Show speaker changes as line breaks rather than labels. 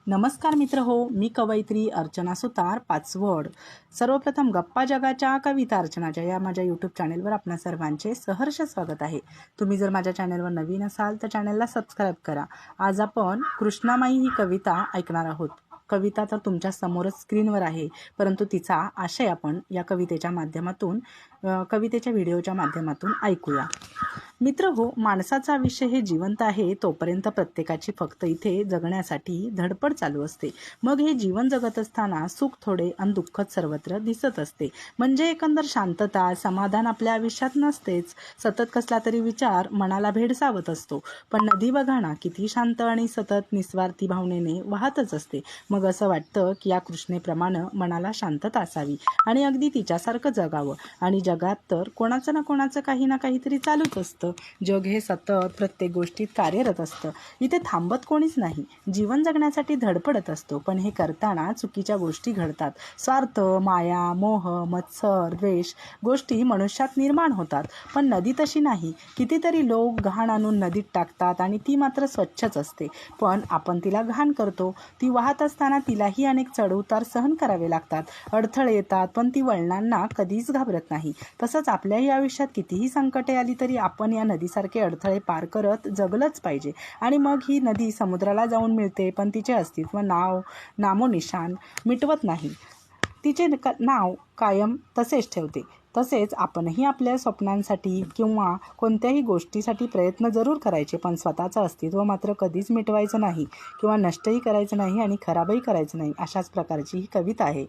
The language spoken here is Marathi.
नमस्कार मित्र हो, मी कवयित्री अर्चना सुतार पाचवड। सर्वप्रथम गप्पा जगाच्या कविता अर्चनाच्या या माझ्या यूट्यूब चॅनेलवर आपणा सर्वांचे सहर्ष स्वागत आहे। तुम्ही जर माझ्या चॅनेलवर नवीन असाल तर चॅनेलला सबस्क्राईब करा। आज आपण कृष्णामाई ही कविता ऐकणार आहोत। कविता तर तुमच्या समोरच स्क्रीनवर आहे, परंतु तिचा आशय आपण या कवितेच्या माध्यमातून कवितेच्या व्हिडिओच्या माध्यमातून ऐकूया। मित्र हो, माणसाचं आयुष्य हे जिवंत आहे तोपर्यंत प्रत्येकाची फक्त इथे जगण्यासाठी धडपड चालू असते। मग हे जीवन जगत असताना सुख थोडे आणि दुःख सर्वत्र दिसत असते। म्हणजे एकंदर शांतता समाधान आपल्या आयुष्यात नसतेच। सतत कसला तरी विचार मनाला भेडसावत असतो। पण नदी बघा ना, किती शांत आणि सतत निस्वार्थी भावनेने वाहतच असते। मग असं वाटतं की या कृष्णेप्रमाणे मनाला शांतता असावी आणि अगदी तिच्यासारखं जगावं। आणि जगात तर कोणाचं ना कोणाचं काही ना काहीतरी चालूच असतं। जग हे सतत प्रत्येक गोष्टीत कार्यरत असतं। इथे थांबत कोणीच नाही, जीवन जगण्यासाठी धडपडत असतो। पण हे करताना चुकीच्या गोष्टी घडतात। स्वार्थ, माया, मोह, मत्सर, द्वेष गोष्टी मनुष्यात निर्माण होतात। पण नदी तशी नाही। कितीतरी लोक घाण आणून नदीत टाकतात आणि ती मात्र स्वच्छच असते, पण आपण तिला घाण करतो। ती वाहत असताना तिलाही अनेक चढउतार सहन करावे लागतात, अडथळे येतात, पण ती वळणांना कधीच घाबरत नाही। तसंच आपल्याही आयुष्यात कितीही संकटे आली तरी आपण या नदीसारखे अडथळे पार करत जगलंच पाहिजे। आणि मग ही नदी समुद्राला जाऊन मिळते, पण तिचे अस्तित्व नामोनिशान मिटवत नाही, तिचे नाव कायम तसेच ठेवते। तसेच आपणही आपल्या स्वप्नांसाठी किंवा कोणत्याही गोष्टीसाठी प्रयत्न जरूर करायचे, पण स्वतःचं अस्तित्व मात्र कधीच मिटवायचं नाही किंवा नष्टही करायचं नाही आणि खराबही करायचं नाही। अशाच प्रकारची ही कविता आहे।